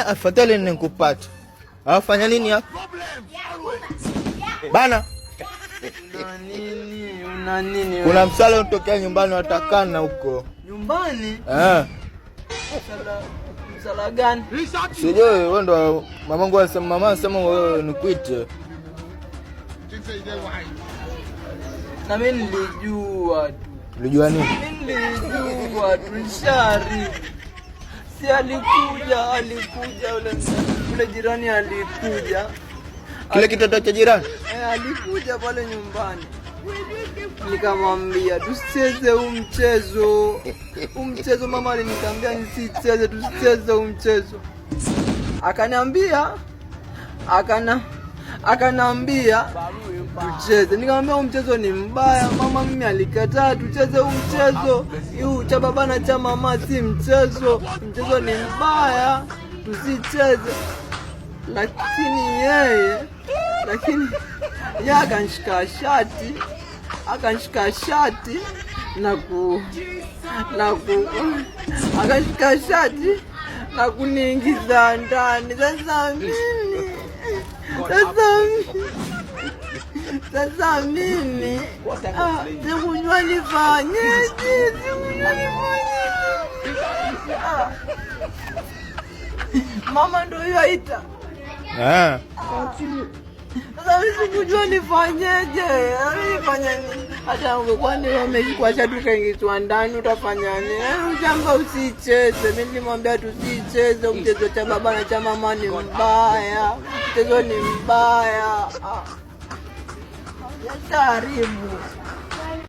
Afadhali nikupata. Afanya nini hapa? Bana. Una nini? Kuna msala unatokea nyumbani watakana huko. Nyumbani? Msala gani? Sijui wewe ndo mamangu anasema wewe nikuite. Na mimi nilijua tu. Ulijua nini? Nilijua tu Shari. Si alikuja ule jirani alikuja. Kile kitoto cha jirani? Alikuja pale nyumbani. Nikamwambia tusicheze huu mchezo. Mchezo mama aliniambia nisicheze, tusicheze huu mchezo. Akanambia tucheze. Nikamwambia huu mchezo ni mbaya mama, mimi alikataa tucheze huu mchezo. Huu cha baba na cha mama si mchezo. Mchezo ni mbaya, tusicheze. Lakini yeye akanishika shati na kuniingiza ndani. Sasa mimi sikujua nifanyeje. Mama ndo hiyo aita. Sasa sikujua nifanyeje. Nifanya nini? Hata ungekuwa ndio umechukua shati ukaingizwa ndani utafanya nini? Ujamba usicheze. Mimi nilimwambia tusicheze mchezo cha baba na cha mama, ni mbaya. Mchezo ni mbaya. Ya karibu.